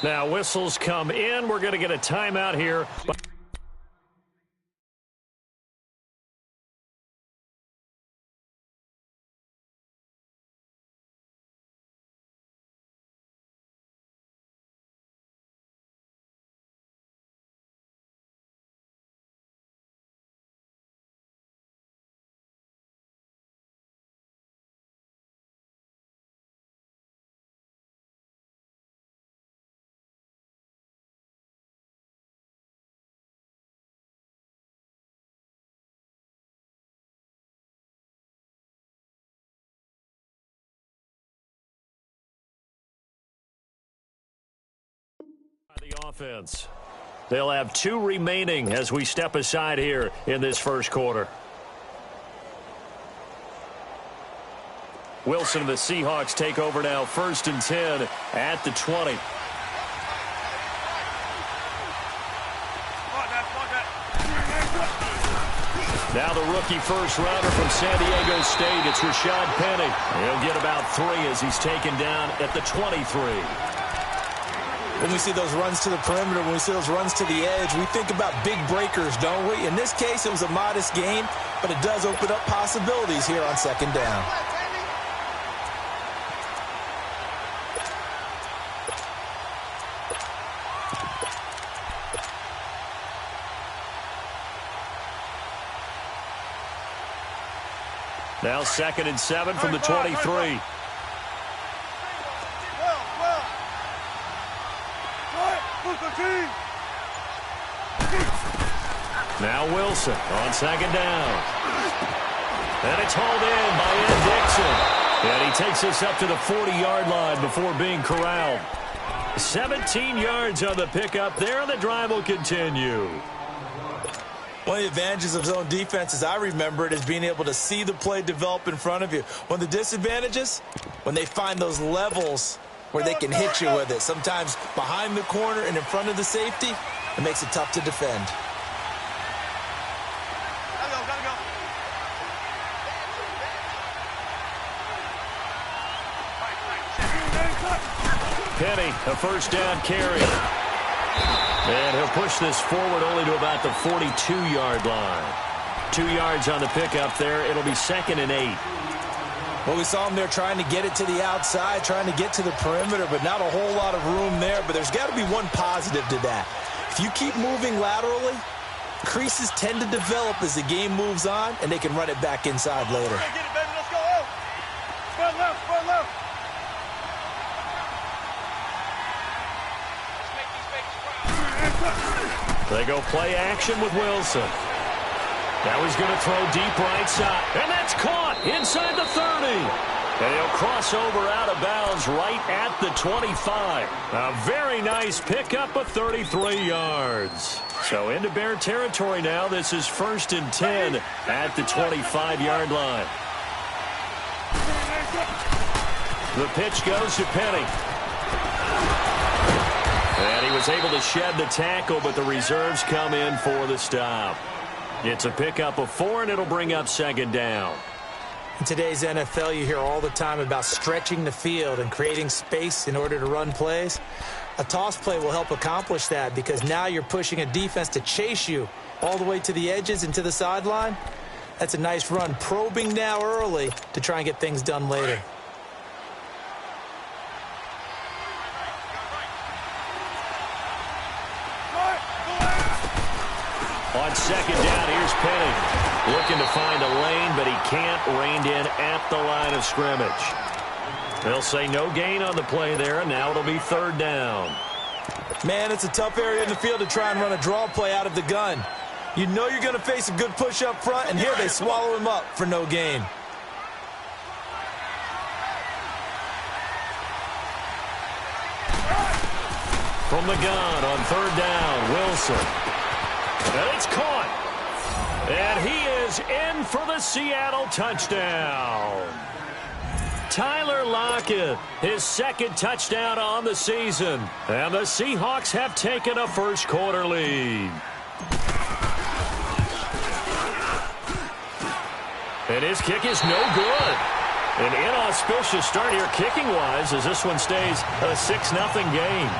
Now whistles come in. We're going to get a timeout here. The offense. They'll have 2 remaining as we step aside here in this first quarter. Wilson and the Seahawks take over now, 1st and 10 at the 20. Now the rookie first rounder from San Diego State, it's Rashad Penny. He'll get about 3 as he's taken down at the 23. When we see those runs to the perimeter, when we see those runs to the edge, we think about big breakers, don't we? In this case, it was a modest gain, but it does open up possibilities here on 2nd down. Now 2nd and 7 from the 23. Now Wilson on 2nd down. And it's hauled in by Ed Dixon. And he takes us up to the 40-yard line before being corralled. 17 yards on the pickup there, and the drive will continue. One of the advantages of zone defense, as I remember it, is being able to see the play develop in front of you. One of the disadvantages, when they find those levels where they can hit you with it. Sometimes behind the corner and in front of the safety, it makes it tough to defend. Penny, a 1st down carry. And he'll push this forward only to about the 42-yard line. 2 yards on the pickup there. It'll be 2nd and 8. Well, we saw him there trying to get it to the outside, trying to get to the perimeter, but not a whole lot of room there. But there's got to be one positive to that. If you keep moving laterally, creases tend to develop as the game moves on, and they can run it back inside later. Get it, baby. Let's go. Spread left, spread left. They go play action with Wilson. Now he's going to throw deep right side. And that's caught inside the 30. And he'll cross over out of bounds right at the 25. A very nice pickup of 33 yards. So into Bear territory now. This is 1st and 10 at the 25-yard line. The pitch goes to Penny. And he was able to shed the tackle, but the reserves come in for the stop. It's a pickup of 4, and it'll bring up 2nd down. In today's NFL, you hear all the time about stretching the field and creating space in order to run plays. A toss play will help accomplish that because now you're pushing a defense to chase you all the way to the edges and to the sideline. That's a nice run, probing now early to try and get things done later. On 2nd down, here's Penny. Looking to find a lane, but he can't. Reined in at the line of scrimmage. They'll say no gain on the play there, and now it'll be 3rd down. Man, it's a tough area in the field to try and run a draw play out of the gun. You know you're going to face a good push up front, and here they swallow him up for no gain. From the gun on 3rd down, Wilson. And it's caught. And he is in for the Seattle touchdown. Tyler Lockett, his 2nd touchdown on the season. And the Seahawks have taken a first-quarter lead. And his kick is no good. An inauspicious start here kicking-wise as this one stays a 6-0 game.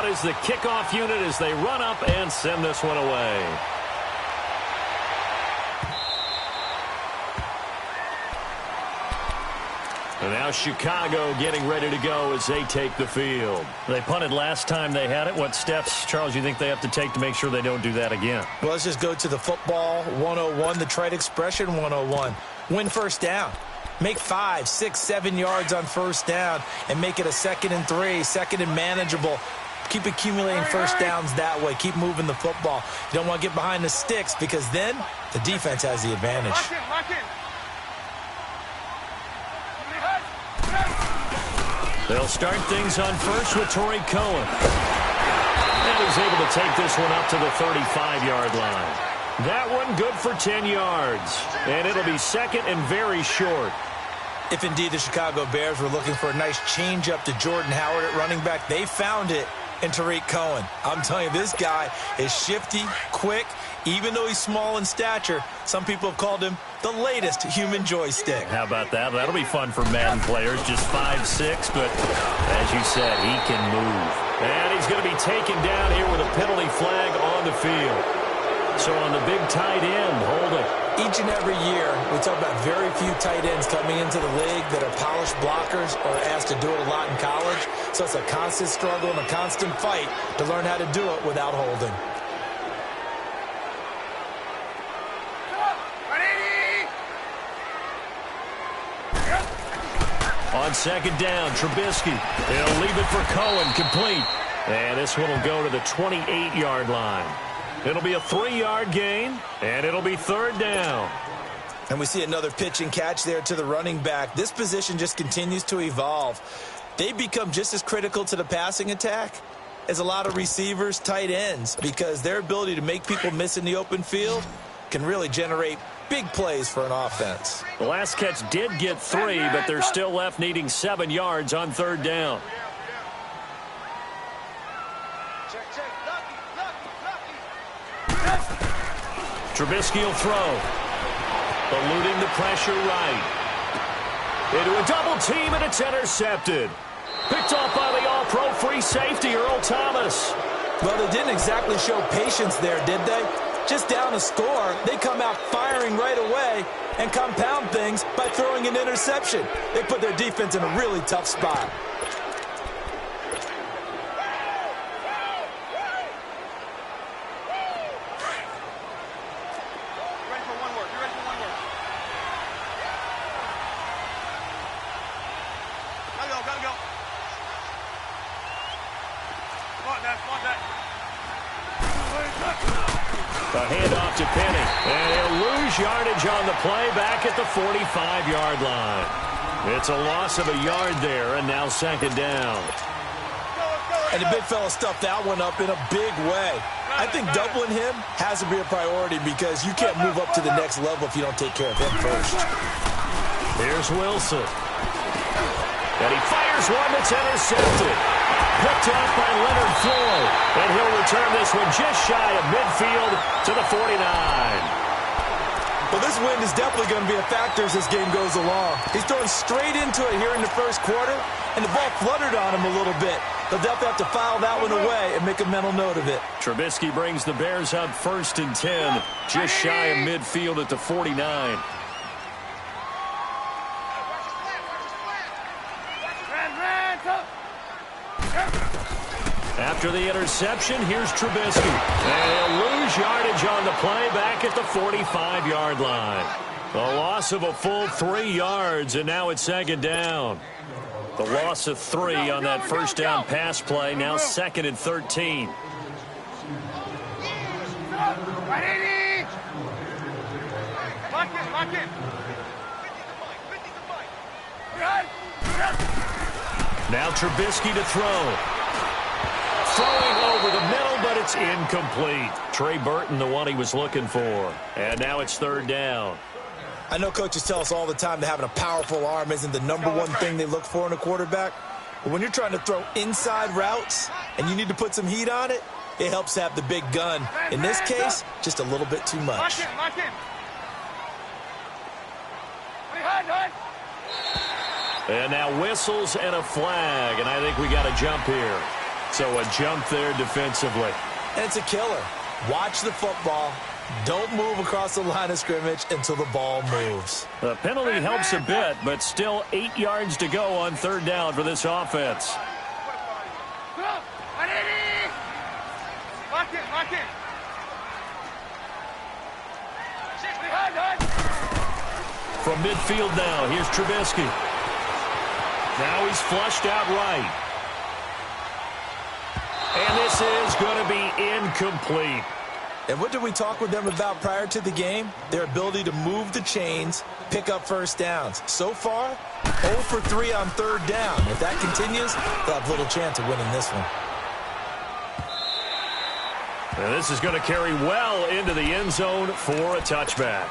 out as the kickoff unit as they run up and send this one away. And now Chicago getting ready to go as they take the field. They punted last time they had it. What steps, Charles, you think they have to take to make sure they don't do that again? Well, let's just go to the football 101, the trite expression 101. Win first down. Make 5, 6, 7 yards on first down and make it a 2nd and 3, 2nd and manageable. Keep accumulating first downs that way. Keep moving the football. You don't want to get behind the sticks because then the defense has the advantage. Lock in. They'll start things on first with Tariq Cohen. And he's able to take this one up to the 35-yard line. That one good for 10 yards. And it'll be 2nd and very short. If indeed the Chicago Bears were looking for a nice change-up to Jordan Howard at running back, they found it in Tariq Cohen. I'm telling you, this guy is shifty, quick. Even though he's small in stature, some people have called him the latest human joystick. How about that? That'll be fun for Madden players. Just 5'6", but as you said, he can move. And he's going to be taken down here with a penalty flag on the field. So on the big tight end, holding. Each and every year, we talk about very few tight ends coming into the league that are polished blockers or asked to do it a lot in college. So it's a constant struggle and a constant fight to learn how to do it without holding. On 2nd down, Trubisky. He'll leave it for Cohen, complete. And this one will go to the 28-yard line. It'll be a 3-yard gain, and it'll be 3rd down. And we see another pitch and catch there to the running back. This position just continues to evolve. They become just as critical to the passing attack as a lot of receivers, tight ends, because their ability to make people miss in the open field can really generate big plays for an offense. The last catch did get 3, but they're still left needing 7 yards on 3rd down. Trubisky will throw. Eluding the pressure right. Into a double team, and it's intercepted. Picked off by the all-pro free safety, Earl Thomas. Well, they didn't exactly show patience there, did they? Just down a score, they come out firing right away and compound things by throwing an interception. They put their defense in a really tough spot. The handoff to Penny. And he'll lose yardage on the play back at the 45-yard line. It's a loss of a yard there, and now 2nd down. And the big fella stuffed that one up in a big way. I think doubling him has to be a priority because you can't move up to the next level if you don't take care of him first. Here's Wilson. And he fires one that's intercepted. Picked off by Leonard Floyd. And he'll return this one just shy of midfield to the 49. Well, this win is definitely going to be a factor as this game goes along. He's throwing straight into it here in the first quarter, and the ball fluttered on him a little bit. They'll definitely have to file that one away and make a mental note of it. Trubisky brings the Bears up 1st and 10, just shy of midfield at the 49. After the interception, here's Trubisky. And he'll lose yardage on the play back at the 45-yard line. A loss of a full 3 yards, and now it's 2nd down. The loss of 3 on that first down pass play, now 2nd and 13. Lock in. Now Trubisky to throw. Throwing over the middle, but it's incomplete. Trey Burton, the one he was looking for. And now it's 3rd down. I know coaches tell us all the time that having a powerful arm isn't the number one thing they look for in a quarterback. But when you're trying to throw inside routes and you need to put some heat on it, it helps have the big gun. In this case, just a little bit too much. Lock in. And now whistles and a flag, and I think we got a jump here. So a jump there defensively. And it's a killer. Watch the football. Don't move across the line of scrimmage until the ball moves. The penalty helps a bit, but still 8 yards to go on third down for this offense. From midfield now, here's Trubisky. Now he's flushed out right. And this is going to be incomplete. And what did we talk with them about prior to the game? Their ability to move the chains, pick up first downs. So far, 0 for 3 on third down. If that continues, they'll have little chance of winning this one. And this is going to carry well into the end zone for a touchback.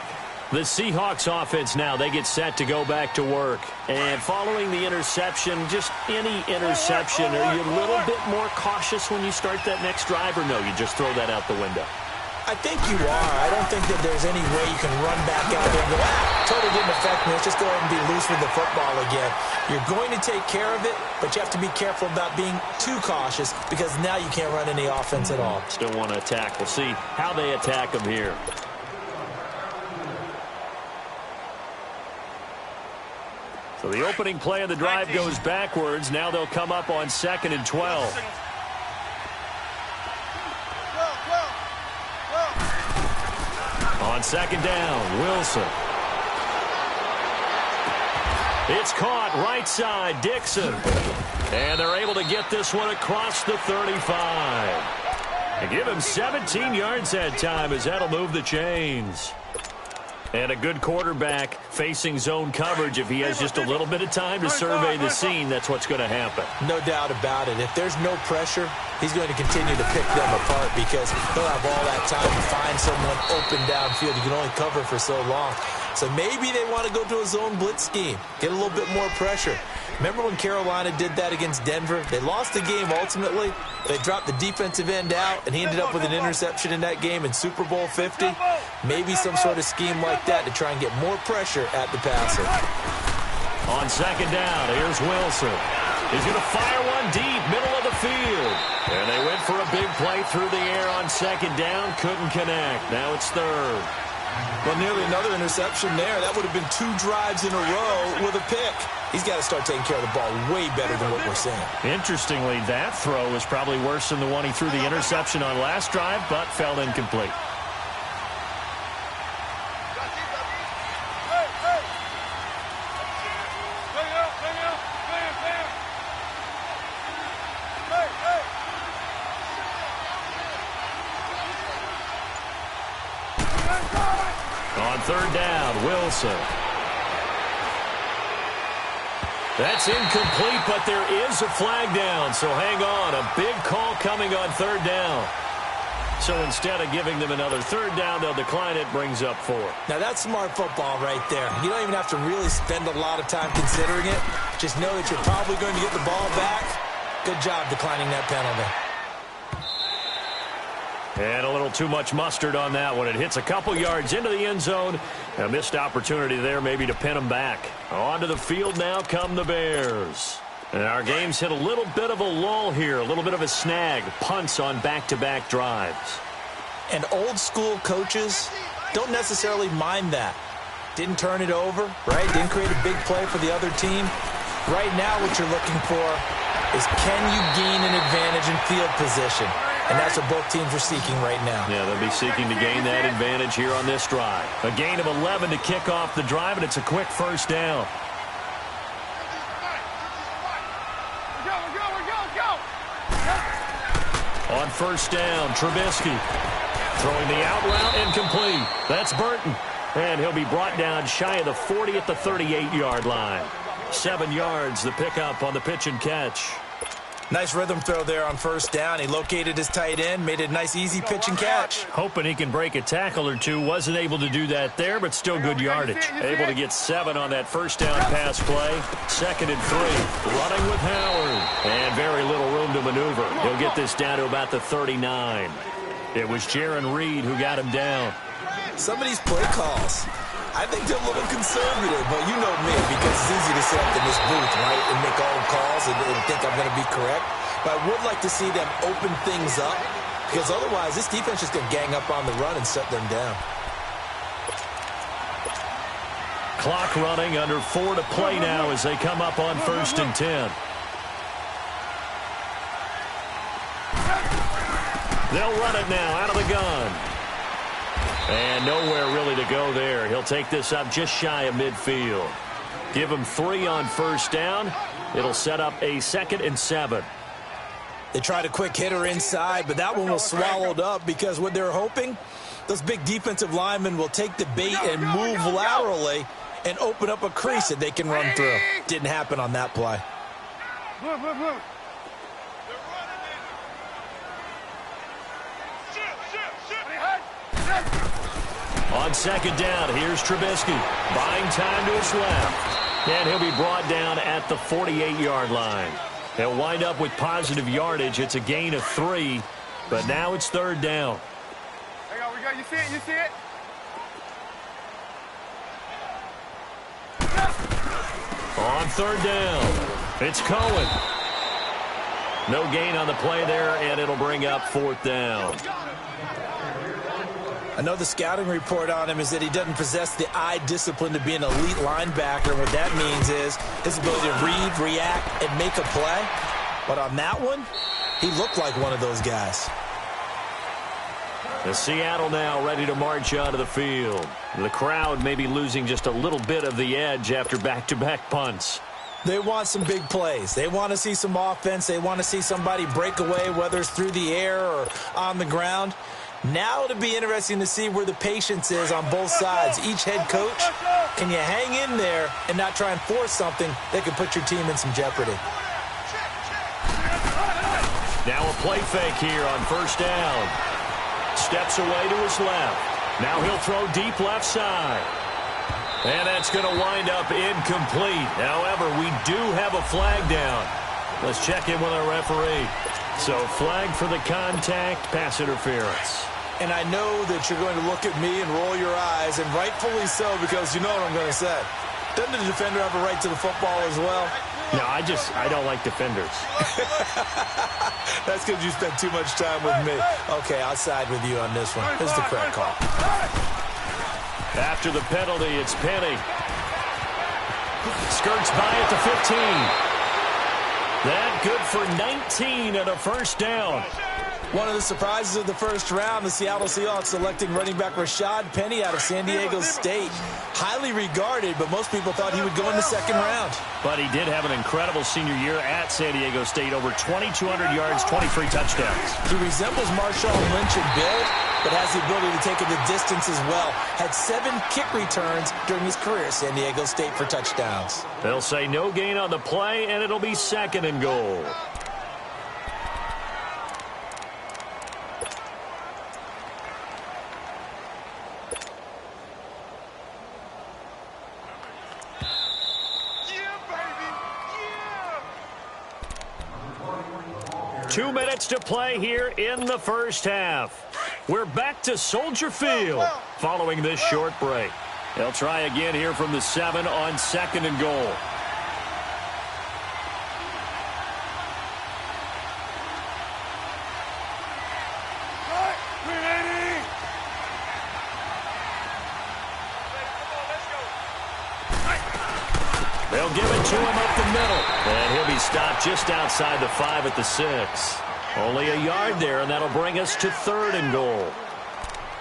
The Seahawks offense now, they get set to go back to work. And following the interception, just any interception, are you a little bit more cautious when you start that next drive, or no, you just throw that out the window? I think you are. I don't think that there's any way you can run back out there and go, totally didn't affect me. Let's just go ahead and be loose with the football again. You're going to take care of it, but you have to be careful about being too cautious because now you can't run any offense at all. Still want to attack. We'll see how they attack them here. So the opening play of the drive goes backwards. Now they'll come up on 2nd and 12. On 2nd down, Wilson. It's caught right side, Dixon. And they're able to get this one across the 35. And give him 17 yards that time as that'll move the chains. And a good quarterback facing zone coverage. If he has just a little bit of time to survey the scene, that's what's going to happen. No doubt about it. If there's no pressure, he's going to continue to pick them apart because he'll have all that time to find someone open downfield. You can only cover for so long. So maybe they want to go to a zone blitz scheme, get a little bit more pressure. Remember when Carolina did that against Denver? They lost the game ultimately. They dropped the defensive end out, and he ended up with an interception in that game in Super Bowl 50. Maybe some sort of scheme like that to try and get more pressure at the passer. On 2nd down, here's Wilson. He's going to fire one deep, middle of the field. And they went for a big play through the air on 2nd down. Couldn't connect. Now it's 3rd. Well, nearly another interception there. That would have been 2 drives in a row with a pick. He's got to start taking care of the ball way better than what we're seeing. Interestingly, that throw was probably worse than the one he threw the interception on last drive, but fell incomplete. On 3rd down, Wilson. That's incomplete, but there is a flag down, so hang on. A big call coming on 3rd down. So instead of giving them another 3rd down, they'll decline it, brings up 4. Now that's smart football right there. You don't even have to really spend a lot of time considering it. Just know that you're probably going to get the ball back. Good job declining that penalty. And a little too much mustard on that one. It hits a couple yards into the end zone. A missed opportunity there maybe to pin them back. Onto the field now come the Bears. And our game's hit a little bit of a lull here, a little bit of a snag. Punts on back-to-back drives. And old school coaches don't necessarily mind that. Didn't turn it over, right? Didn't create a big play for the other team. Right now what you're looking for is can you gain an advantage in field position? And that's what both teams are seeking right now. Yeah, they'll be seeking to gain that advantage here on this drive. A gain of 11 to kick off the drive, and it's a quick 1st down. On 1st down, Trubisky throwing the out route incomplete. That's Burton. And he'll be brought down shy of the 40 at the 38-yard line. 7 yards, the pickup on the pitch and catch. Nice rhythm throw there on 1st down. He located his tight end, made it a nice, easy pitch and catch. Hoping he can break a tackle or two. Wasn't able to do that there, but still good yardage. Able to get 7 on that 1st down pass play. 2nd and 3. Running with Howard. And very little room to maneuver. He'll get this down to about the 39. It was Jaron Reed who got him down. Some of these play calls, I think they're a little conservative, but you know me, because it's easy to sit up in this booth, right, and make all calls and think I'm going to be correct. but I would like to see them open things up, because otherwise this defense is going to gang up on the run and shut them down. Clock running, under 4 to play now as they come up on 1st and 10. They'll run it now out of the gun. And nowhere really to go there. He'll take this up just shy of midfield. Give him 3 on 1st down. It'll set up a 2nd and 7. They tried a quick hitter inside, but that one was swallowed up because what they're hoping, those big defensive linemen will take the bait and move laterally and open up a crease that they can run through. Didn't happen on that play. On 2nd down, here's Trubisky. Buying time to his left. And he'll be brought down at the 48-yard line. They'll wind up with positive yardage. It's a gain of 3, but now it's 3rd down. Hang on, we got you see it, you see it? On 3rd down, it's Cohen. No gain on the play there, and it'll bring up 4th down. I know the scouting report on him is that he doesn't possess the eye discipline to be an elite linebacker. What that means is his ability to read, react, and make a play. But on that one, he looked like one of those guys. The Seattle now ready to march onto the field. The crowd may be losing just a little bit of the edge after back-to-back punts. They want some big plays. They want to see some offense. They want to see somebody break away, whether it's through the air or on the ground. Now it'll be interesting to see where the patience is on both sides. Each head coach, can you hang in there and not try and force something that could put your team in some jeopardy? Now a play fake here on 1st down. Steps away to his left. Now he'll throw deep left side. And that's going to wind up incomplete. However, we do have a flag down. Let's check in with our referee. So flag for the contact, pass interference. And I know that you're going to look at me and roll your eyes, and rightfully so, because you know what I'm going to say. Doesn't the defender have a right to the football as well? No, I don't like defenders. That's because you spent too much time with me. Okay, I'll side with you on this one. This is the correct call. After the penalty, it's Penny. Skirts by at the 15. That good for 19 and a 1st down. One of the surprises of the 1st round, the Seattle Seahawks selecting running back Rashad Penny out of San Diego State. Highly regarded, but most people thought he would go in the 2nd round. But he did have an incredible senior year at San Diego State. Over 2,200 yards, 23 touchdowns. He resembles Marshawn Lynch in build, but has the ability to take it the distance as well. Had 7 kick returns during his career at San Diego State for touchdowns. They'll say no gain on the play, and it'll be 2nd and goal. Yeah, baby! Yeah! 2 minutes to play here in the 1st half. We're back to Soldier Field following this short break. They'll try again here from the 7 on 2nd and goal. They'll give it to him up the middle. And he'll be stopped just outside the 5 at the 6. Only a yard there, and that'll bring us to 3rd and goal.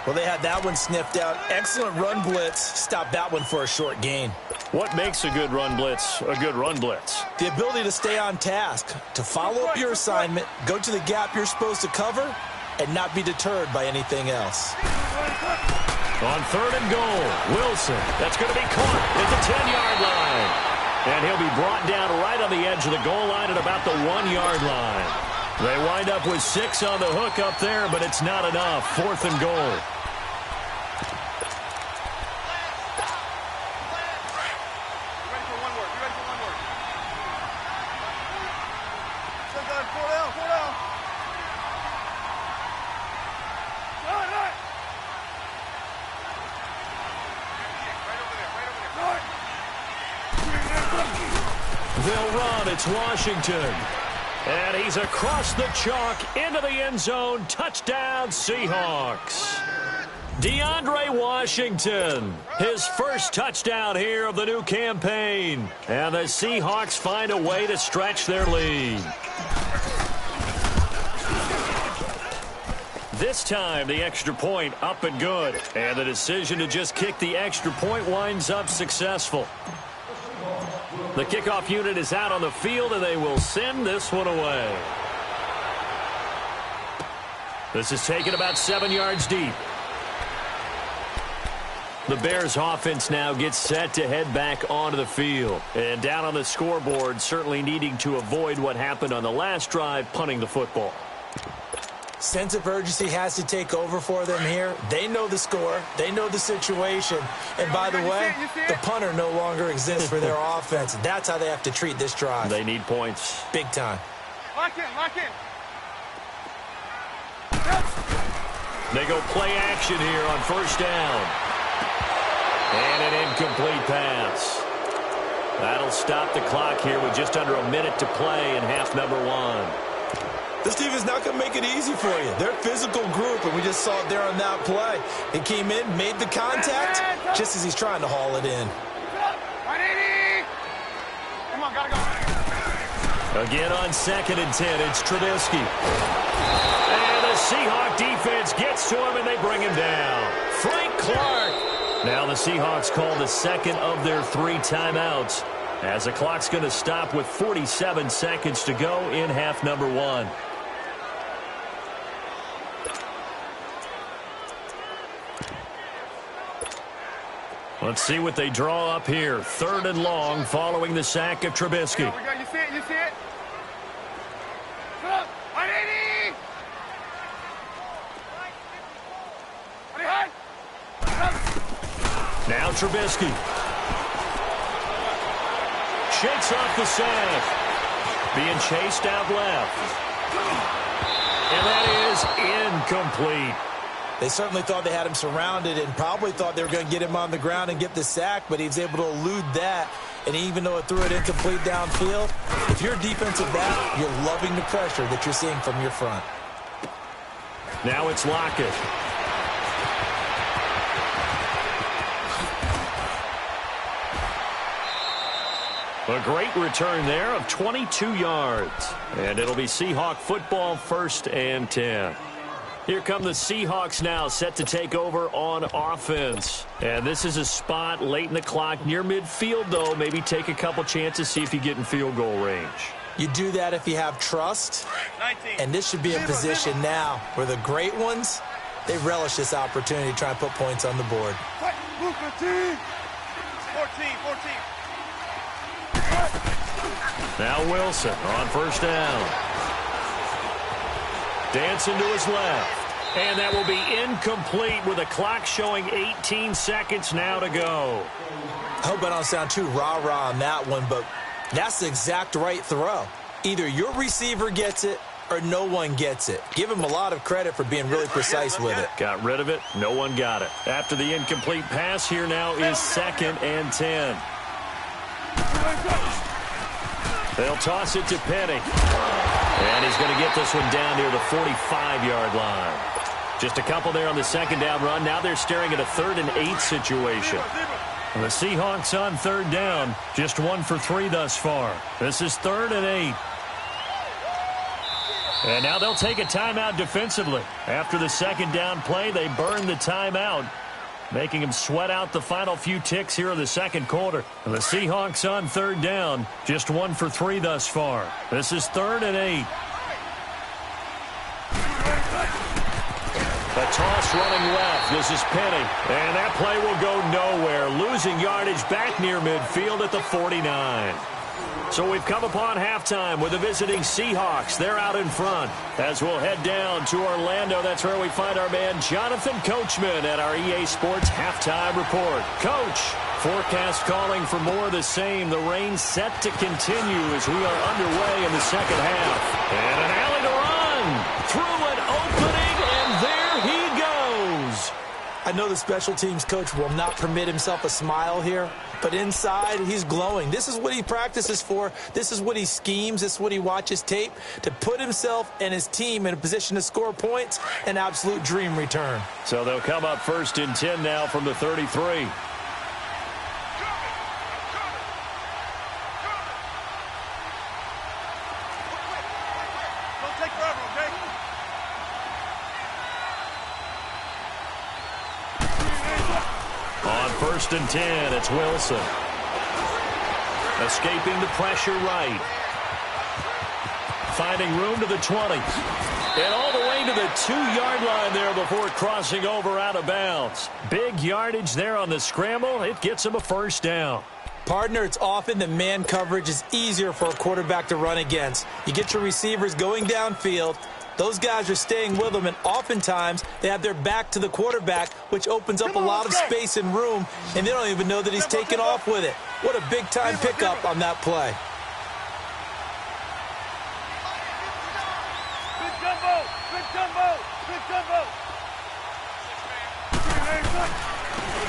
Well, they had that one sniffed out. Excellent run blitz. Stopped that one for a short gain. What makes a good run blitz a good run blitz? The ability to stay on task, to follow up your assignment, go to the gap you're supposed to cover, and not be deterred by anything else. On 3rd and goal, Wilson. That's going to be caught at the 10-yard line. And he'll be brought down right on the edge of the goal line at about the 1-yard line. They wind up with 6 on the hook up there, but it's not enough. 4th and goal. They'll run. It's Washington. And he's across the chalk into the end zone. Touchdown, Seahawks. DeAndre Washington, his first touchdown here of the new campaign. And the Seahawks find a way to stretch their lead. This time, the extra point up and good. And the decision to just kick the extra point winds up successful. The kickoff unit is out on the field, and they will send this one away. This is taken about 7 yards deep. The Bears offense now gets set to head back onto the field. And down on the scoreboard, certainly needing to avoid what happened on the last drive, punting the football. Sense of urgency has to take over for them here. They know the score. They know the situation. And by the way, the punter no longer exists for their offense. That's how they have to treat this drive. They need points. Big time. Lock in, lock in. They go play action here on first down. And an incomplete pass. That'll stop the clock here with just under a minute to play in half number one. This team is not going to make it easy for you. They're a physical group, and we just saw it there on that play. He came in, made the contact, just as he's trying to haul it in. Come on, gotta go. Again on 2nd and 10, it's Trubisky. And the Seahawk defense gets to him, and they bring him down. Frank Clark. Now the Seahawks call the second of their 3 timeouts, as the clock's going to stop with 47 seconds to go in half number one. Let's see what they draw up here. 3rd and long following the sack of Trubisky. We got, you see it, you see it? Come on, 180! Now Trubisky. Shakes off the sack. Being chased out left. And that is incomplete. They certainly thought they had him surrounded and probably thought they were going to get him on the ground and get the sack, but he was able to elude that. And even though it threw it incomplete downfield, if you're a defensive back, you're loving the pressure that you're seeing from your front. Now it's Lockett. A great return there of 22 yards. And it'll be Seahawk football, 1st and 10. Here come the Seahawks now, set to take over on offense. And this is a spot late in the clock near midfield, though. Maybe take a couple chances, see if you get in field goal range. You do that if you have trust. 19. And this should be a position now where the great ones, they relish this opportunity to try and put points on the board. 14, 14. Now Wilson on first down. Dancing to his left. And that will be incomplete with a clock showing 18 seconds now to go. I hope I don't sound too rah-rah on that one, but that's the exact right throw. Either your receiver gets it or no one gets it. Give him a lot of credit for being really precise with it. Got rid of it. No one got it. After the incomplete pass, here now is 2nd and 10. They'll toss it to Penny. And he's going to get this one down near the 45-yard line. Just a couple there on the 2nd down run. Now they're staring at a 3rd and 8 situation. And the Seahawks on 3rd down. Just 1 for 3 thus far. This is 3rd and 8. And now they'll take a timeout defensively. After the 2nd down play, they burn the timeout, making them sweat out the final few ticks here in the 2nd quarter. And the Seahawks on 3rd down, just 1 for 3 thus far. This is 3rd and 8. A toss running left. This is Penny. And that play will go nowhere. Losing yardage back near midfield at the 49. So we've come upon halftime with the visiting Seahawks. They're out in front. As we'll head down to Orlando, that's where we find our man Jonathan Coachman at our EA Sports Halftime Report. Coach, forecast calling for more of the same. The rain set to continue as we are underway in the 2nd half. And an alley to run. Through an opening, and there he goes. I know the special teams coach will not permit himself a smile here, but inside, he's glowing. This is what he practices for. This is what he schemes. This is what he watches tape to put himself and his team in a position to score points. An absolute dream return. So they'll come up 1st and 10 now from the 33. On 1st and 10, it's Wilson. Escaping the pressure right. Finding room to the 20. And all the way to the 2-yard line there before crossing over out of bounds. Big yardage there on the scramble. It gets him a 1st down. Partner, it's often that man coverage is easier for a quarterback to run against. You get your receivers going downfield. Those guys are staying with them, and oftentimes they have their back to the quarterback, which opens up a lot of space and room, and they don't even know that he's taken off with it. What a big-time pickup on that play. Big jumbo! Big jumbo! Big jumbo!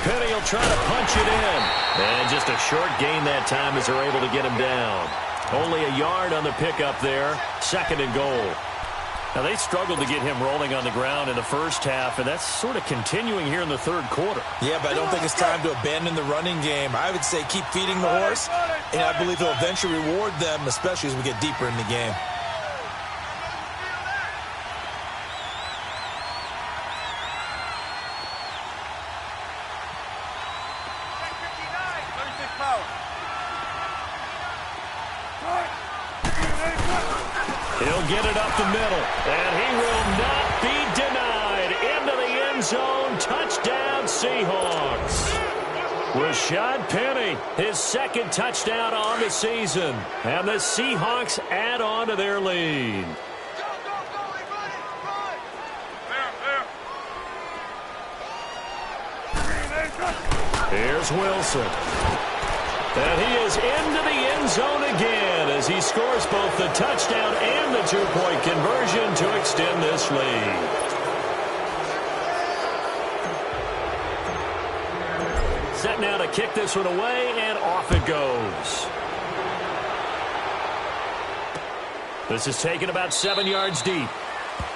Penny will try to punch it in. And just a short gain that time as they're able to get him down. Only a yard on the pickup there. 2nd and goal. Now, they struggled to get him rolling on the ground in the first half, and that's sort of continuing here in the 3rd quarter. Yeah, but I don't think it's time to abandon the running game. I would say keep feeding the horse, and I believe he'll eventually reward them, especially as we get deeper in the game. He'll get it up the middle, and he will not be denied. Into the end zone, touchdown Seahawks. Rashad Penny, his 2nd touchdown on the season, and the Seahawks add on to their lead. Here's Wilson. And he is into the end zone again as he scores both the touchdown and the 2-point conversion to extend this lead. Set now to kick this one away, and off it goes. This is taken about 7 yards deep.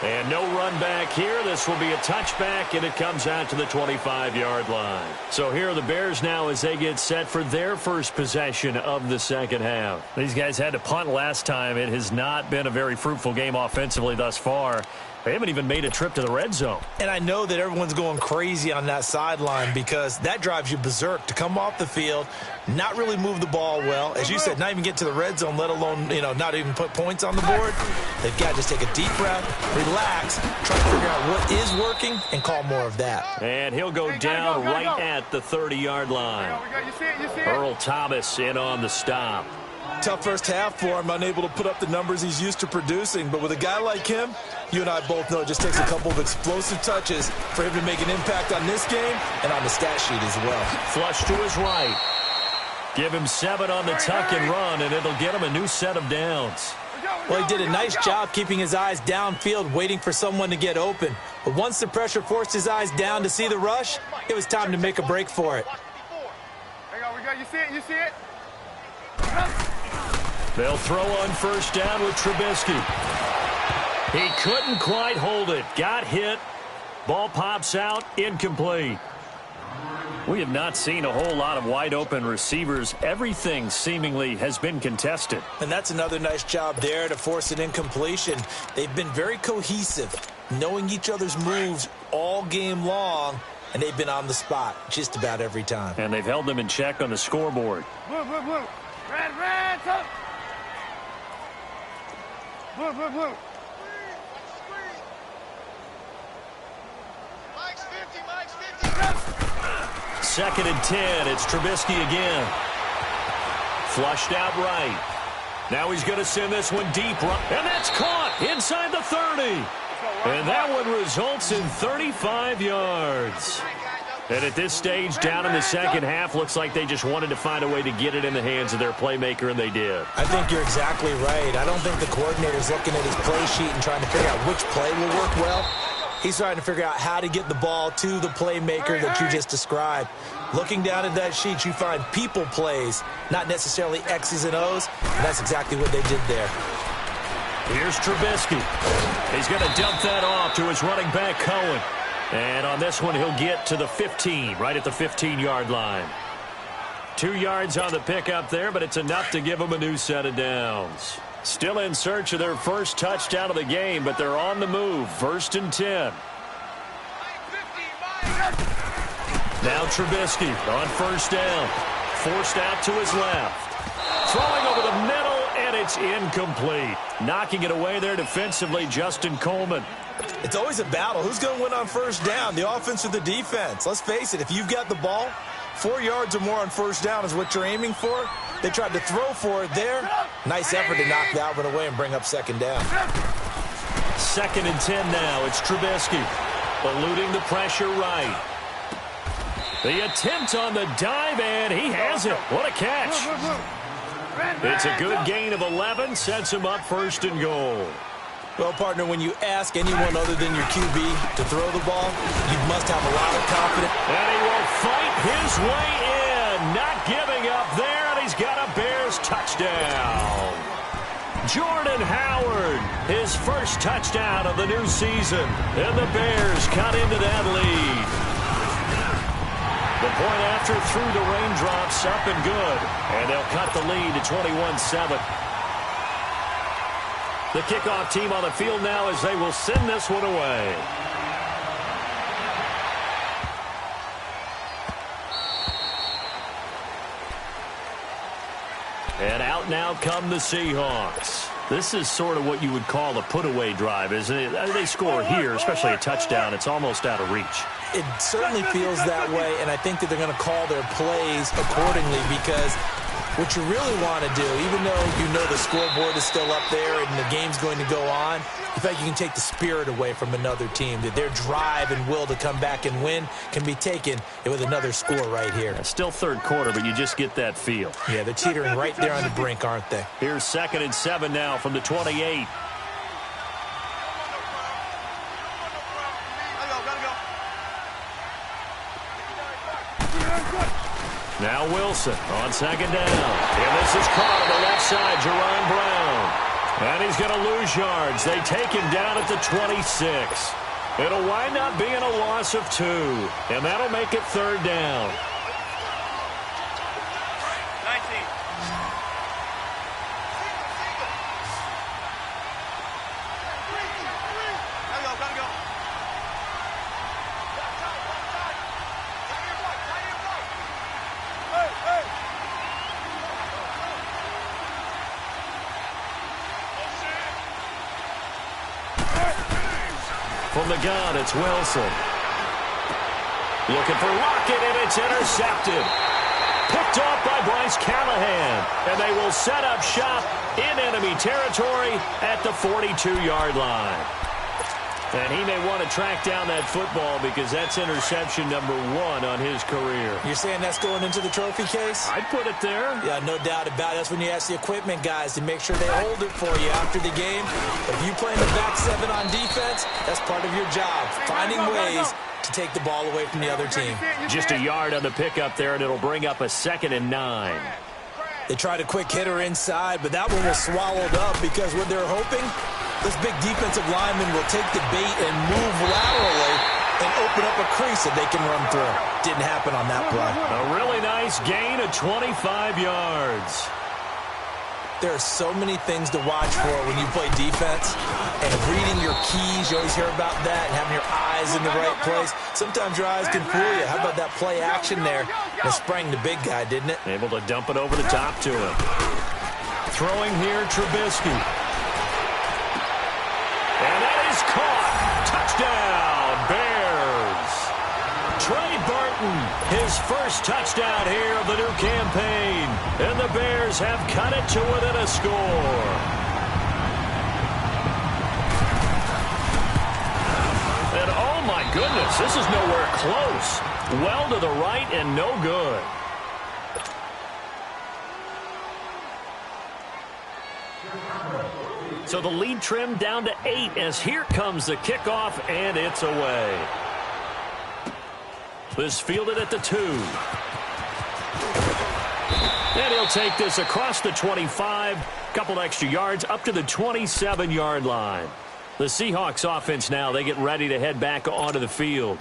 And no run back here. This will be a touchback, and it comes out to the 25-yard line. So here are the Bears now as they get set for their first possession of the 2nd half. These guys had to punt last time. It has not been a very fruitful game offensively thus far. They haven't even made a trip to the red zone. And I know that everyone's going crazy on that sideline because that drives you berserk to come off the field, not really move the ball well. As you said, not even get to the red zone, let alone, not even put points on the board. They've got to just take a deep breath, relax, try to figure out what is working, and call more of that. And he'll go down right at the 30-yard line. You see it? Earl Thomas in on the stop. Tough first half for him, unable to put up the numbers he's used to producing. But with a guy like him, you and I both know it just takes a couple of explosive touches for him to make an impact on this game and on the stat sheet as well. Flush to his right. Give him 7 on the tuck and run, and it'll get him a new set of downs. Well, he did a nice job keeping his eyes downfield, waiting for someone to get open. But once the pressure forced his eyes down to see the rush, it was time to make a break for it. You see it? They'll throw on 1st down with Trubisky. He couldn't quite hold it. Got hit. Ball pops out. Incomplete. We have not seen a whole lot of wide-open receivers. Everything seemingly has been contested. And that's another nice job there to force an incompletion. They've been very cohesive, knowing each other's moves all game long, and they've been on the spot just about every time. And they've held them in check on the scoreboard. Blue. Red, top. Blue. Mike's 50. 2nd and 10. It's Trubisky again. Flushed out right. Now he's going to send this one deep. And that's caught inside the 30. And that one results in 35 yards. And at this stage, down in the 2nd half, looks like they just wanted to find a way to get it in the hands of their playmaker, and they did. I think you're exactly right. I don't think the coordinator's looking at his play sheet and trying to figure out which play will work well. He's trying to figure out how to get the ball to the playmaker that you just described. Looking down at that sheet, you find people plays, not necessarily X's and O's, and that's exactly what they did there. Here's Trubisky. He's going to dump that off to his running back, Cohen. And on this one, he'll get to the 15, right at the 15-yard line. 2 yards on the pickup there, but it's enough to give them a new set of downs. Still in search of their first touchdown of the game, but they're on the move. 1st and 10. Now Trubisky on 1st down. Forced out to his left. Throwing over the middle, and it's incomplete. Knocking it away there defensively, Justin Coleman. It's always a battle. Who's going to win on 1st down, the offense or the defense? Let's face it, if you've got the ball, 4 yards or more on 1st down is what you're aiming for. They tried to throw for it there. Nice effort to knock that one away and bring up 2nd down. 2nd and 10 now. It's Trubisky eluding the pressure right. The attempt on the dive, and he has it. What a catch. It's a good gain of 11. Sets him up 1st and goal. Well, partner, when you ask anyone other than your QB to throw the ball, you must have a lot of confidence. And he will fight his way in. Not giving up there, and he's got a Bears touchdown. Jordan Howard, his first touchdown of the new season. And the Bears cut into that lead. The point after through the raindrops, up and good. And they'll cut the lead to 21-7. The kickoff team on the field now as they will send this one away. And out now come the Seahawks. This is sort of what you would call a put-away drive, isn't it? They score here, especially a touchdown. It's almost out of reach. It certainly feels that way, and I think that they're going to call their plays accordingly because what you really want to do, even though you know the scoreboard is still up there and the game's going to go on, in fact, you can take the spirit away from another team. That their drive and will to come back and win can be taken with another score right here. Still 3rd quarter, but you just get that feel. Yeah, they're teetering right there on the brink, aren't they? Here's 2nd and 7 now from the 28. Now Wilson on 2nd down. And this is caught on the left side, Jerron Brown. And he's going to lose yards. They take him down at the 26. It'll wind up being a loss of 2. And that'll make it 3rd down. 19. Gotta go. From the gun, it's Wilson. Looking for Lockett, and it's intercepted. Picked off by Bryce Callahan. And they will set up shop in enemy territory at the 42-yard line. And he may want to track down that football because that's interception number 1 on his career. You're saying that's going into the trophy case? I'd put it there. Yeah, no doubt about it. That's when you ask the equipment guys to make sure they hold it for you after the game. If you play in the back 7 on defense, that's part of your job, finding ways to take the ball away from the other team. Just a yard on the pickup there, and it'll bring up a 2nd and 9. They tried a quick hitter inside, but that one was swallowed up because what they're hoping, this big defensive lineman will take the bait and move laterally and open up a crease that they can run through. Didn't happen on that play. A really nice gain of 25 yards. There are so many things to watch for when you play defense, and reading your keys, you always hear about that, and having your eyes in the right place. Sometimes your eyes can fool you. How about that play action there? And it sprang the big guy, didn't it? Able to dump it over the top to him. Throwing here, Trubisky. And that is caught. Touchdown, Bears. Trey Burton, his first touchdown here of the new campaign. And the Bears have cut it to within a score. And oh my goodness, this is nowhere close. Well to the right and no good. So the lead trimmed down to 8 as here comes the kickoff, and it's away. This fielded at the 2. And he'll take this across the 25, couple extra yards up to the 27-yard line. The Seahawks offense now, they get ready to head back onto the field.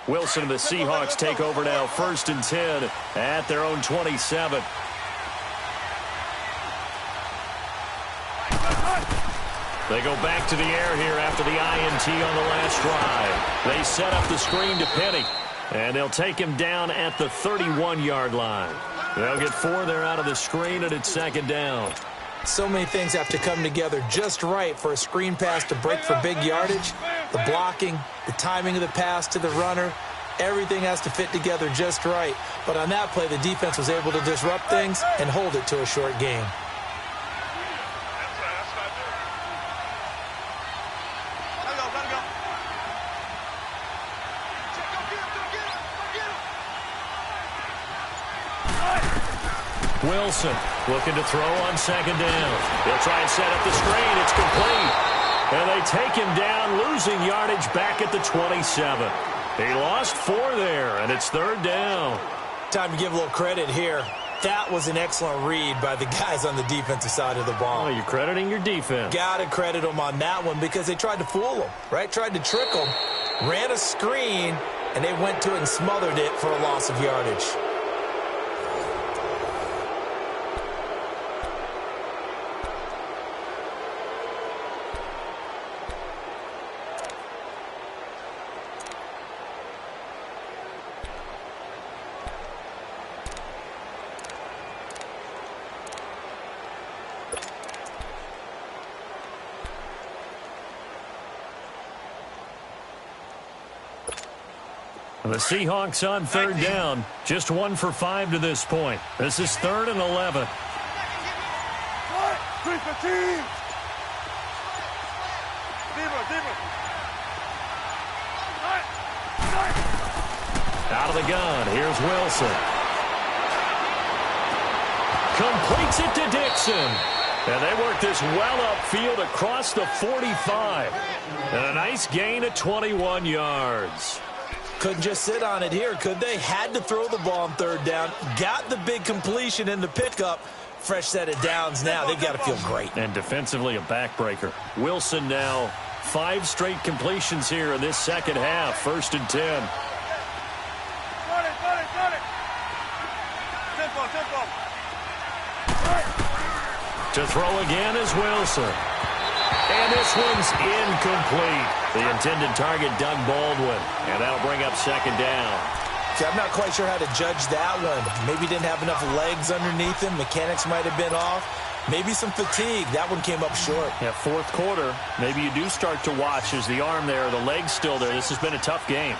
Wilson and the Seahawks take over now, 1st and 10 at their own 27. They go back to the air here after the INT on the last drive. They set up the screen to Penny, and they'll take him down at the 31-yard line. They'll get 4 there out of the screen, and it's 2nd down. So many things have to come together just right for a screen pass to break for big yardage. The blocking, the timing of the pass to the runner, everything has to fit together just right. But on that play, the defense was able to disrupt things and hold it to a short gain. Wilson looking to throw on 2nd down. He'll try and set up the screen. It's complete. And they take him down, losing yardage back at the 27. He lost 4 there, and it's 3rd down. Time to give a little credit here. That was an excellent read by the guys on the defensive side of the ball. Oh, you're crediting your defense. Got to credit them on that one because they tried to fool them, right? Tried to trick them, ran a screen, and they went to it and smothered it for a loss of yardage. The Seahawks on 3rd down. Just 1 for 5 to this point. This is 3rd and 11. Out of the gun. Here's Wilson. Completes it to Dixon. And they work this well upfield across the 45. And a nice gain of 21 yards. Couldn't just sit on it here, could they? Had to throw the ball on 3rd down. Got the big completion in the pickup. Fresh set of downs now. They've got to feel great. And defensively a backbreaker. Wilson now 5 straight completions here in this 2nd half. 1st and 10. To throw again is Wilson. And this one's incomplete. The intended target, Doug Baldwin. And that'll bring up 2nd down. See, I'm not quite sure how to judge that one. Maybe didn't have enough legs underneath him. Mechanics might have been off. Maybe some fatigue. That one came up short. Yeah, 4th quarter. Maybe you do start to watch as the arm there, the leg's still there. This has been a tough game.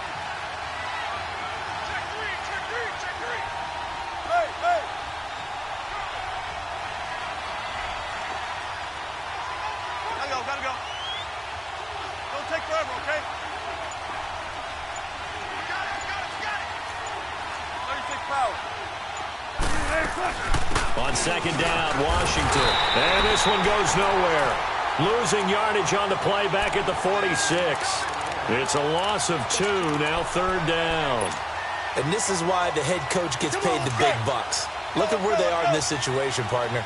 On 2nd down, Washington. And this one goes nowhere. Losing yardage on the play back at the 46. It's a loss of 2, now 3rd down. And this is why the head coach gets paid the big bucks. Look at where they are in this situation, partner.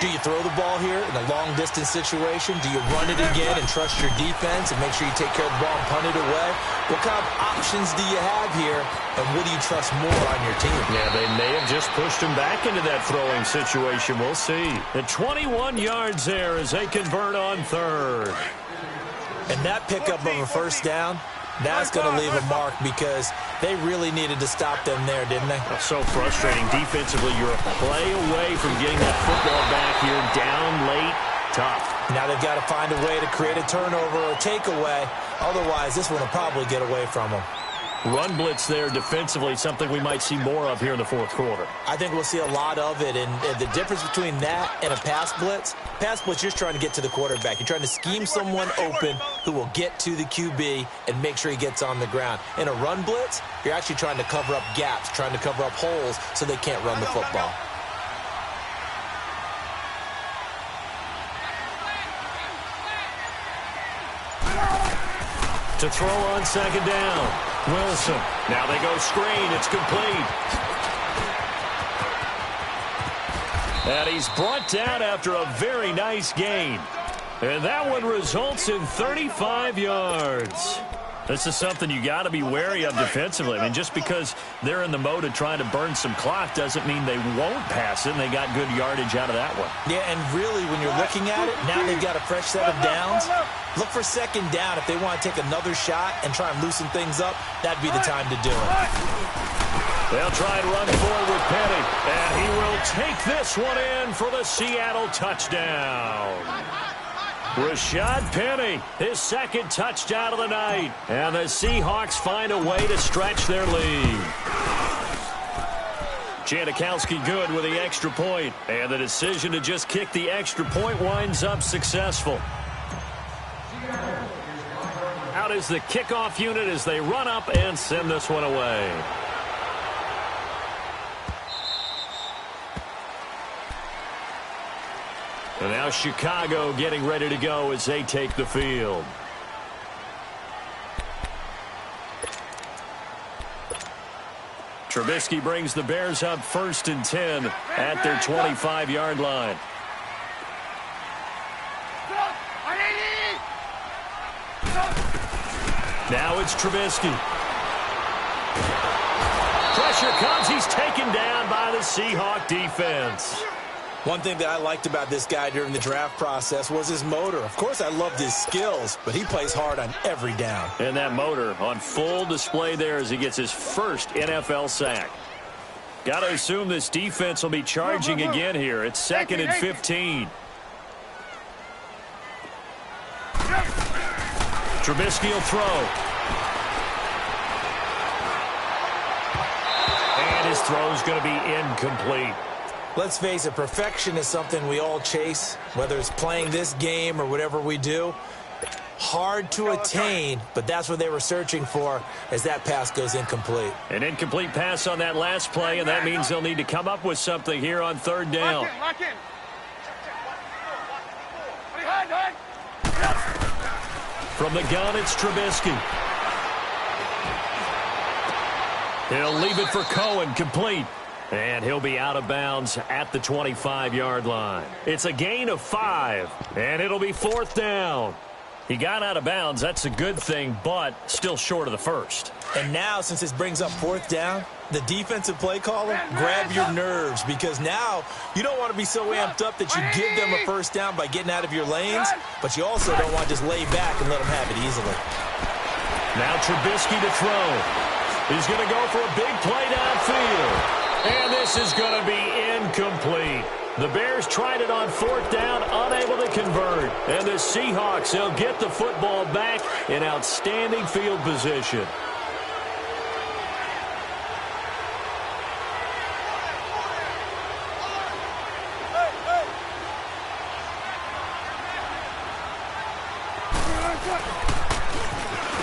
Do you throw the ball here in a long-distance situation? Do you run it again and trust your defense and make sure you take care of the ball and punt it away? What kind of options do you have here, and what do you trust more on your team? Yeah, they may have just pushed him back into that throwing situation. We'll see. The 21 yards there as they convert on 3rd. And that pickup of a 1st down, that's going to leave a mark because they really needed to stop them there, didn't they? Oh, so frustrating. Defensively, you're a play away from getting that football back here. Down late, tough. Now they've got to find a way to create a turnover or a takeaway. Otherwise, this one will probably get away from them. Run blitz there defensively, something we might see more of here in the fourth quarter. I think we'll see a lot of it, and the difference between that and a pass blitz, you're just trying to get to the quarterback. You're trying to scheme someone open who will get to the QB and make sure he gets on the ground. In a run blitz, you're actually trying to cover up gaps, trying to cover up holes so they can't run the football. To throw on second down, Wilson. Now they go screen. It's complete. And he's brought down after a very nice gain. And that one results in 35 yards. This is something you got to be wary of defensively. I mean, just because they're in the mode of trying to burn some clock doesn't mean they won't pass it, and they got good yardage out of that one. Yeah, and really, when you're looking at it, now they've got a fresh set of downs. Look for second down. If they want to take another shot and try and loosen things up, that'd be the time to do it. They'll try and run forward with Penny, and he will take this one in for the Seattle touchdown. Rashad Penny, his second touchdown of the night. And the Seahawks find a way to stretch their lead. Janikowski good with the extra point. And the decision to just kick the extra point winds up successful. Out is the kickoff unit as they run up and send this one away. And now Chicago getting ready to go as they take the field. Trubisky brings the Bears up 1st and 10 at their 25-yard line. Now it's Trubisky. Pressure comes. He's taken down by the Seahawk defense. One thing that I liked about this guy during the draft process was his motor. Of course, I loved his skills, but he plays hard on every down. And that motor on full display there as he gets his first NFL sack. Got to assume this defense will be charging again here. It's 2nd and 15. Trubisky will throw. And his throw's going to be incomplete. Let's face it, perfection is something we all chase, whether it's playing this game or whatever we do. Hard to attain, but that's what they were searching for as that pass goes incomplete. An incomplete pass on that last play, and that means they'll need to come up with something here on 3rd down. Lock in. From the gun, it's Trubisky. He'll leave it for Cohen, complete. And he'll be out of bounds at the 25-yard line. It's a gain of 5, and it'll be 4th down. He got out of bounds. That's a good thing, but still short of the first. And now, since this brings up 4th down, the defensive play caller, grab your nerves, because now you don't want to be so amped up that you give them a 1st down by getting out of your lanes, but you also don't want to just lay back and let them have it easily. Now Trubisky to throw. He's going to go for a big play downfield. And this is going to be incomplete. The Bears tried it on 4th down, unable to convert. And the Seahawks, they'll get the football back in outstanding field position.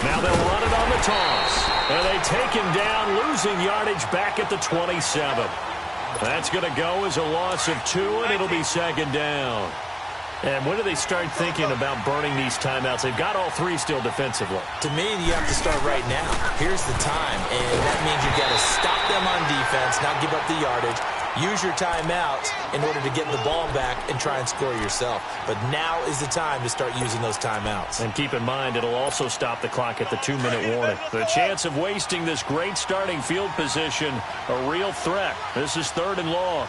Now they'll run it on the toss. And they take him down, losing yardage back at the 27. That's going to go as a loss of 2, and it'll be 2nd down. And when do they start thinking about burning these timeouts? They've got all 3 still defensively. To me, you have to start right now. Here's the time, and that means you've got to stop them on defense, not give up the yardage. Use your timeouts in order to get the ball back and try and score yourself. But now is the time to start using those timeouts. And keep in mind, it'll also stop the clock at the 2-minute warning. The chance of wasting this great starting field position, a real threat. This is 3rd and long.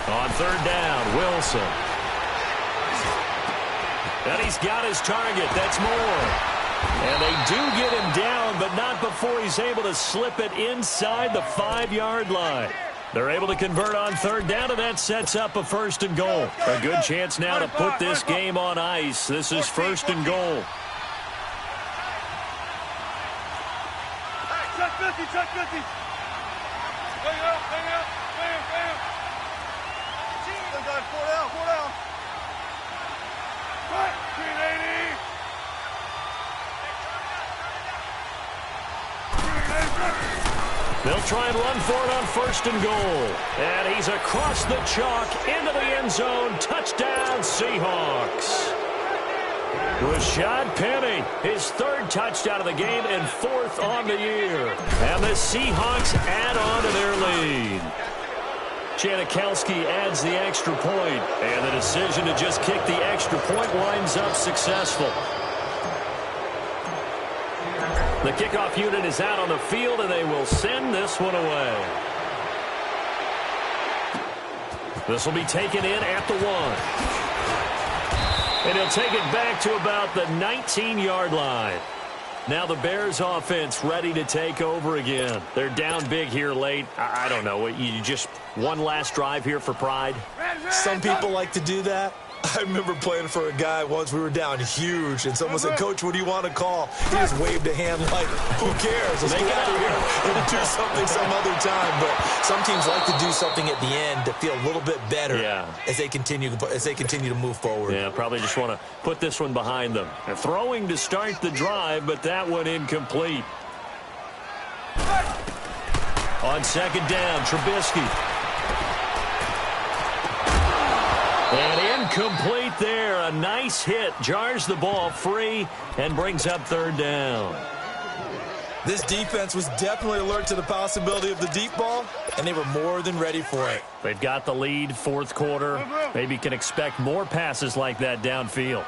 On 3rd down, Wilson. And he's got his target. That's more. And they do get him down, but not before he's able to slip it inside the 5-yard line. They're able to convert on third down, and that sets up a 1st and goal. A good chance now to put this game on ice. This is 1st and goal. Check 50, check 50. Hang out, hang out. Bam. 4 down. Right, 380. They'll try and run for it on 1st and goal. And he's across the chalk into the end zone. Touchdown, Seahawks. Rashad Penny, his 3rd touchdown of the game and 4th on the year. And the Seahawks add on to their lead. Janikowski adds the extra point, and the decision to just kick the extra point winds up successful. The kickoff unit is out on the field, and they will send this one away. This will be taken in at the 1. And he'll take it back to about the 19-yard line. Now the Bears offense ready to take over again. They're down big here late. I don't know. You just one last drive here for pride? Some people like to do that. I remember playing for a guy once. We were down huge, and someone said, "Coach, what do you want to call?" He just waved a hand like, "Who cares? Let's get out of here and do something some other time." But some teams like to do something at the end to feel a little bit better as they continue to move forward. Yeah, probably just want to put this one behind them. They're throwing to start the drive, but that one incomplete. On 2nd down, Trubisky. And incomplete there. A nice hit. Jars the ball free and brings up 3rd down. This defense was definitely alert to the possibility of the deep ball, and they were more than ready for it. They've got the lead, 4th quarter. Maybe can expect more passes like that downfield.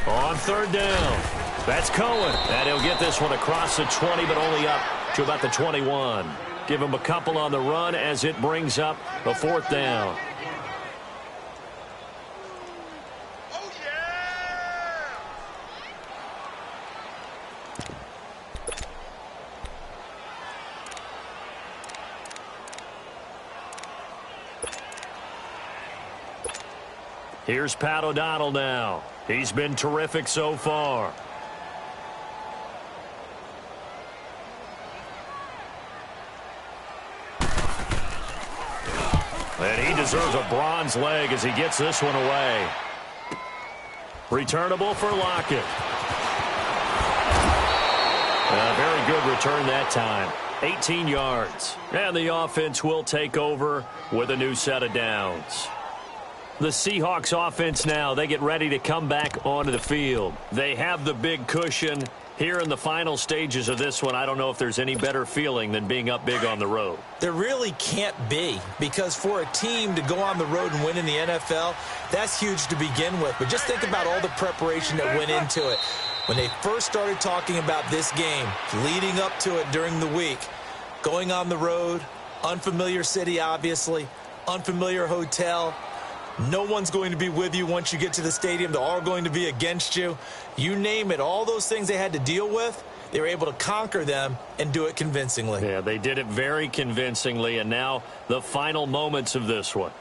On 3rd down, that's Cohen. And he'll get this one across the 20, but only up to about the 21. Give him a couple on the run as it brings up a 4th down. Oh, yeah! Here's Pat O'Donnell now. He's been terrific so far. And he deserves a bronze leg as he gets this one away. Returnable for Lockett. A very good return that time. 18 yards. And the offense will take over with a new set of downs. The Seahawks offense now, they get ready to come back onto the field. They have the big cushion. Here in the final stages of this one, I don't know if there's any better feeling than being up big on the road. There really can't be, because for a team to go on the road and win in the NFL, that's huge to begin with. But just think about all the preparation that went into it. When they first started talking about this game, leading up to it during the week, going on the road, unfamiliar city, obviously, unfamiliar hotel. No one's going to be with you once you get to the stadium. They're all going to be against you. You name it, all those things they had to deal with, they were able to conquer them and do it convincingly. Yeah, they did it very convincingly, and now the final moments of this one.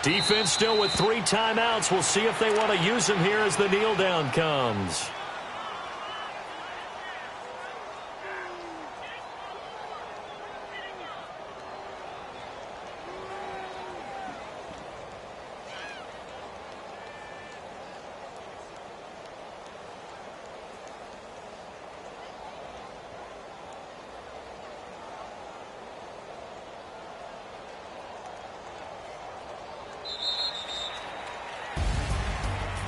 Defense still with 3 timeouts. We'll see if they want to use them here as the kneel down comes.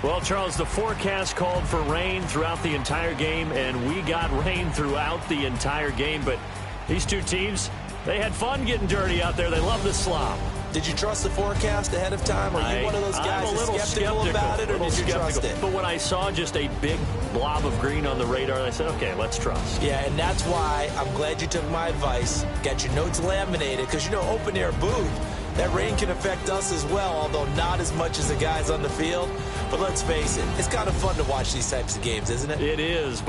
Well, Charles, the forecast called for rain throughout the entire game, and we got rain throughout the entire game. But these two teams, they had fun getting dirty out there. They love the slop. Did you trust the forecast ahead of time? Are you one of those guys I'm a little skeptical about it, or did you trust it? But when I saw just a big blob of green on the radar, I said, okay, let's trust. Yeah, and that's why I'm glad you took my advice. Got your notes laminated, because, you know, open-air booth, that rain can affect us as well, although not as much as the guys on the field. But let's face it, it's kind of fun to watch these types of games, isn't it? It is.